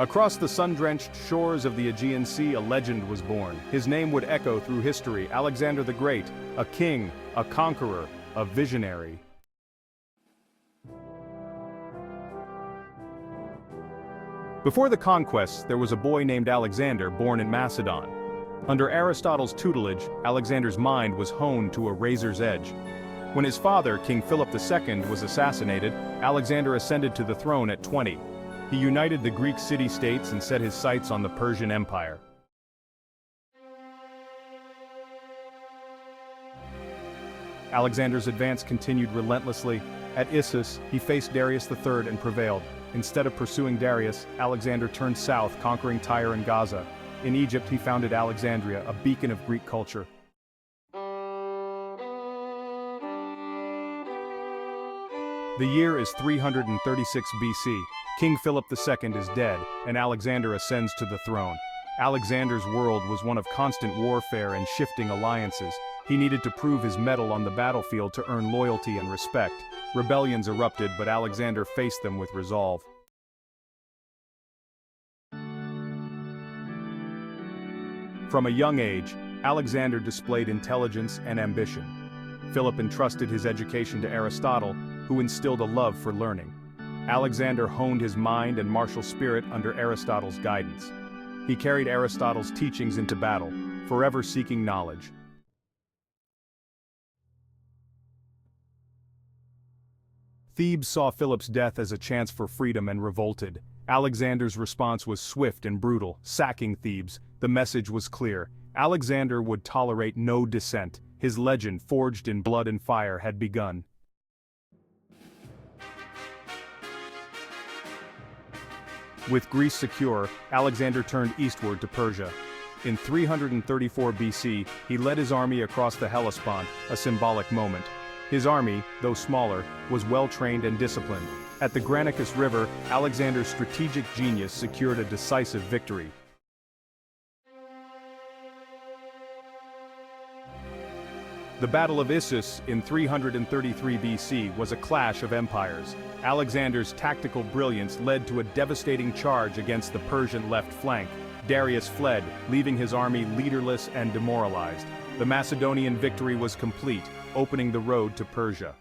Across the sun-drenched shores of the Aegean Sea, a legend was born. His name would echo through history: Alexander the Great, a king, a conqueror, a visionary. Before the conquests, there was a boy named Alexander born in Macedon. Under Aristotle's tutelage, Alexander's mind was honed to a razor's edge. When his father, King Philip II, was assassinated, Alexander ascended to the throne at 20. He united the Greek city-states and set his sights on the Persian Empire. Alexander's advance continued relentlessly. At Issus, he faced Darius III and prevailed. Instead of pursuing Darius, Alexander turned south, conquering Tyre and Gaza. In Egypt, he founded Alexandria, a beacon of Greek culture. The year is 336 BC. King Philip II is dead, and Alexander ascends to the throne. Alexander's world was one of constant warfare and shifting alliances. He needed to prove his mettle on the battlefield to earn loyalty and respect. Rebellions erupted, but Alexander faced them with resolve. From a young age, Alexander displayed intelligence and ambition. Philip entrusted his education to Aristotle, who instilled a love for learning. Alexander honed his mind and martial spirit under Aristotle's guidance. He carried Aristotle's teachings into battle, forever seeking knowledge. Thebes saw Philip's death as a chance for freedom and revolted. Alexander's response was swift and brutal, sacking Thebes. The message was clear: Alexander would tolerate no dissent. His legend, forged in blood and fire, had begun. With Greece secure, Alexander turned eastward to Persia. In 334 BC, he led his army across the Hellespont, a symbolic moment. His army, though smaller, was well-trained and disciplined. At the Granicus River, Alexander's strategic genius secured a decisive victory. The Battle of Issus in 333 BC was a clash of empires. Alexander's tactical brilliance led to a devastating charge against the Persian left flank. Darius fled, leaving his army leaderless and demoralized. The Macedonian victory was complete, opening the road to Persia.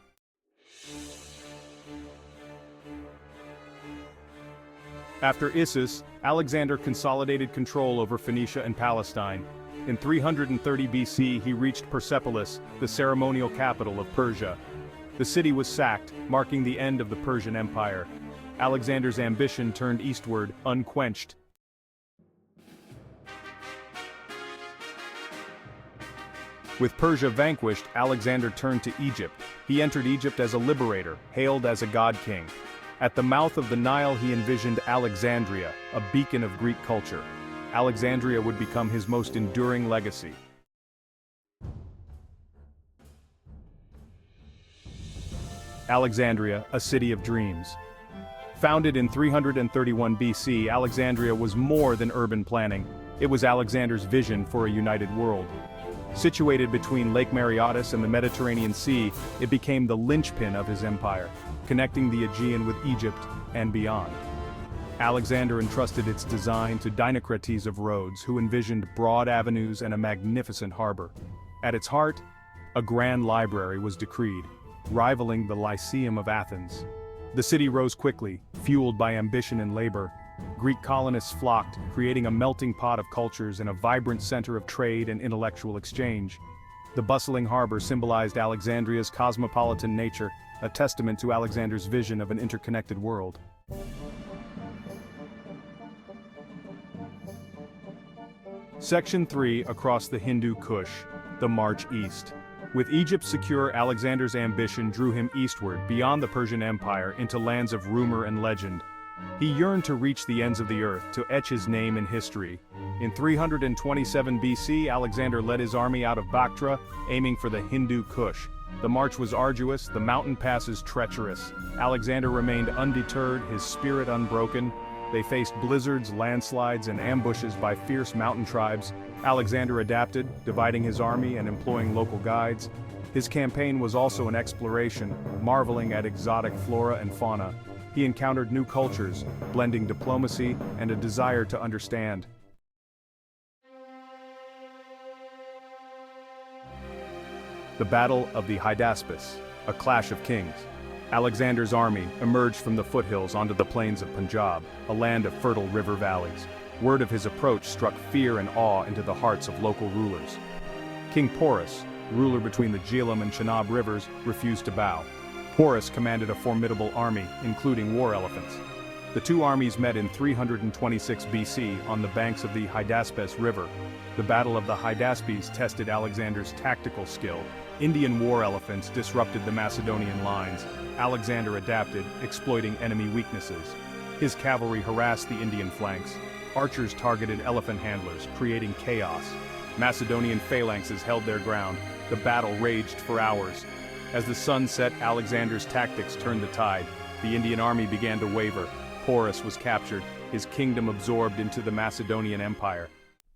After Issus, Alexander consolidated control over Phoenicia and Palestine. In 330 BC, he reached Persepolis, the ceremonial capital of Persia. The city was sacked, marking the end of the Persian Empire. Alexander's ambition turned eastward, unquenched. With Persia vanquished, Alexander turned to Egypt. He entered Egypt as a liberator, hailed as a god-king. At the mouth of the Nile, he envisioned Alexandria, a beacon of Greek culture. Alexandria would become his most enduring legacy. Alexandria, a city of dreams. Founded in 331 BC, Alexandria was more than urban planning. It was Alexander's vision for a united world. Situated between Lake Mareotis and the Mediterranean Sea, it became the linchpin of his empire, connecting the Aegean with Egypt and beyond. Alexander entrusted its design to Dinocrates of Rhodes, who envisioned broad avenues and a magnificent harbor. At its heart, a grand library was decreed, rivaling the Lyceum of Athens. The city rose quickly, fueled by ambition and labor. Greek colonists flocked, creating a melting pot of cultures and a vibrant center of trade and intellectual exchange. The bustling harbor symbolized Alexandria's cosmopolitan nature, a testament to Alexander's vision of an interconnected world. Section 3, across the Hindu Kush, the march east. With Egypt secure, Alexander's ambition drew him eastward, beyond the Persian Empire, into lands of rumor and legend. He yearned to reach the ends of the earth, to etch his name in history. In 327 BC, Alexander led his army out of Bactria, aiming for the Hindu Kush. The march was arduous, the mountain passes treacherous. Alexander remained undeterred, his spirit unbroken. They faced blizzards, landslides, and ambushes by fierce mountain tribes. Alexander adapted, dividing his army and employing local guides. His campaign was also an exploration, marveling at exotic flora and fauna. he encountered new cultures, blending diplomacy and a desire to understand. The Battle of the Hydaspes, a clash of kings. Alexander's army emerged from the foothills onto the plains of Punjab, a land of fertile river valleys. Word of his approach struck fear and awe into the hearts of local rulers. King Porus, ruler between the Jhelum and Chenab rivers, refused to bow. Porus commanded a formidable army, including war elephants. The two armies met in 326 BC on the banks of the Hydaspes River. The Battle of the Hydaspes tested Alexander's tactical skill. Indian war elephants disrupted the Macedonian lines. Alexander adapted, exploiting enemy weaknesses. His cavalry harassed the Indian flanks. Archers targeted elephant handlers, creating chaos. Macedonian phalanxes held their ground. The battle raged for hours. As the sun set, Alexander's tactics turned the tide. The Indian army began to waver. Porus was captured, his kingdom absorbed into the Macedonian Empire.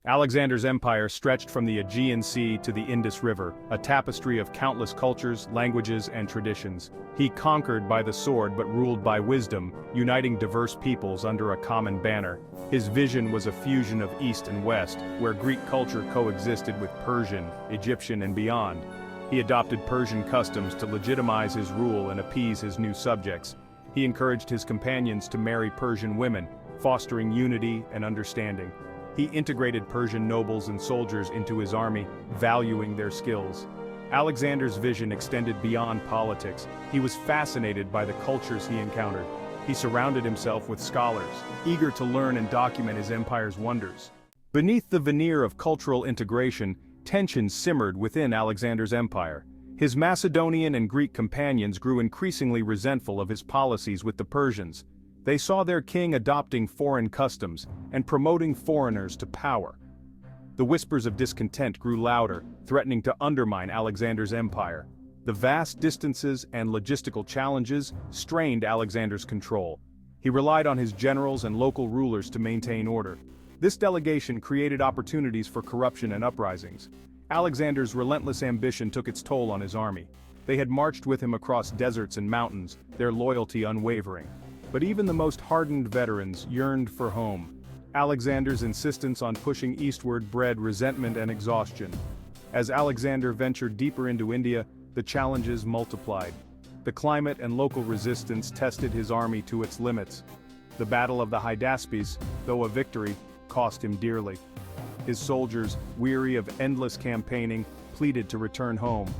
Alexander's empire stretched from the Aegean Sea to the Indus River, a tapestry of countless cultures, languages, and traditions. He conquered by the sword but ruled by wisdom, uniting diverse peoples under a common banner. His vision was a fusion of East and West, where Greek culture coexisted with Persian, Egyptian, and beyond. He adopted Persian customs to legitimize his rule and appease his new subjects. He encouraged his companions to marry Persian women, fostering unity and understanding. He integrated Persian nobles and soldiers into his army, valuing their skills. Alexander's vision extended beyond politics. He was fascinated by the cultures he encountered. He surrounded himself with scholars, eager to learn and document his empire's wonders. Beneath the veneer of cultural integration, tensions simmered within Alexander's empire. His Macedonian and Greek companions grew increasingly resentful of his policies with the Persians. They saw their king adopting foreign customs and promoting foreigners to power. The whispers of discontent grew louder, threatening to undermine Alexander's empire. The vast distances and logistical challenges strained Alexander's control. He relied on his generals and local rulers to maintain order. This delegation created opportunities for corruption and uprisings. Alexander's relentless ambition took its toll on his army. They had marched with him across deserts and mountains, their loyalty unwavering. But even the most hardened veterans yearned for home. Alexander's insistence on pushing eastward bred resentment and exhaustion. As Alexander ventured deeper into India, the challenges multiplied. The climate and local resistance tested his army to its limits. The Battle of the Hydaspes, though a victory, cost him dearly. His soldiers, weary of endless campaigning, pleaded to return home.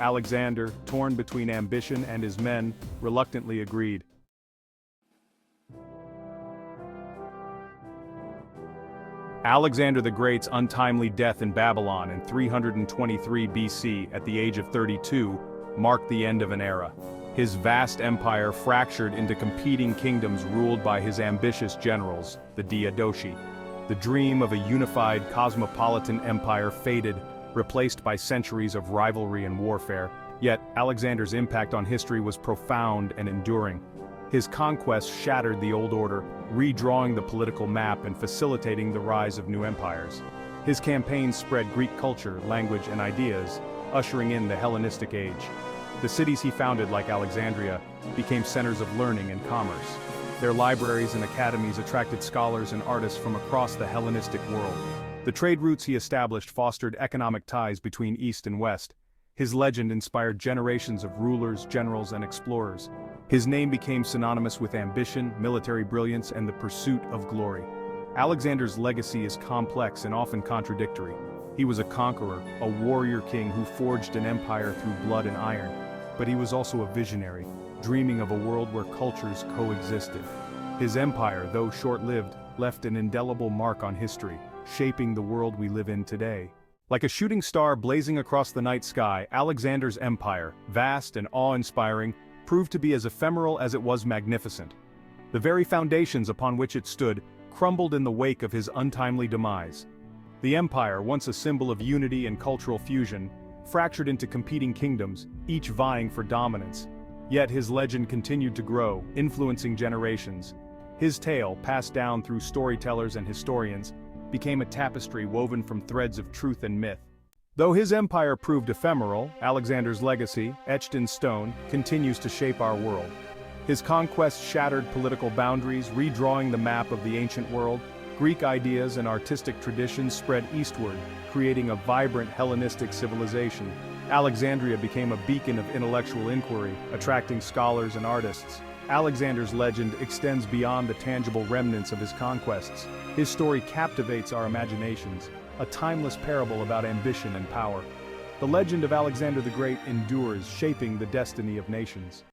Alexander, torn between ambition and his men, reluctantly agreed. Alexander the Great's untimely death in Babylon in 323 BC at the age of 32 marked the end of an era. His vast empire fractured into competing kingdoms ruled by his ambitious generals, the Diadochi. The dream of a unified cosmopolitan empire faded, replaced by centuries of rivalry and warfare. Yet, Alexander's impact on history was profound and enduring. His conquests shattered the old order, redrawing the political map and facilitating the rise of new empires. His campaigns spread Greek culture, language, and ideas, ushering in the Hellenistic age. The cities he founded, like Alexandria, became centers of learning and commerce. Their libraries and academies attracted scholars and artists from across the Hellenistic world. The trade routes he established fostered economic ties between East and West. His legend inspired generations of rulers, generals, and explorers. His name became synonymous with ambition, military brilliance, and the pursuit of glory. Alexander's legacy is complex and often contradictory. He was a conqueror, a warrior king who forged an empire through blood and iron. But he was also a visionary, dreaming of a world where cultures coexisted. His empire, though short-lived, left an indelible mark on history, shaping the world we live in today. Like a shooting star blazing across the night sky, Alexander's empire, vast and awe-inspiring, proved to be as ephemeral as it was magnificent. The very foundations upon which it stood crumbled in the wake of his untimely demise. The empire, once a symbol of unity and cultural fusion, fractured into competing kingdoms, each vying for dominance. Yet his legend continued to grow, influencing generations. His tale, passed down through storytellers and historians, became a tapestry woven from threads of truth and myth. Though his empire proved ephemeral, Alexander's legacy, etched in stone, continues to shape our world. His conquests shattered political boundaries, redrawing the map of the ancient world. Greek ideas and artistic traditions spread eastward, creating a vibrant Hellenistic civilization. Alexandria became a beacon of intellectual inquiry, attracting scholars and artists. Alexander's legend extends beyond the tangible remnants of his conquests. His story captivates our imaginations, a timeless parable about ambition and power. The legend of Alexander the Great endures, shaping the destiny of nations.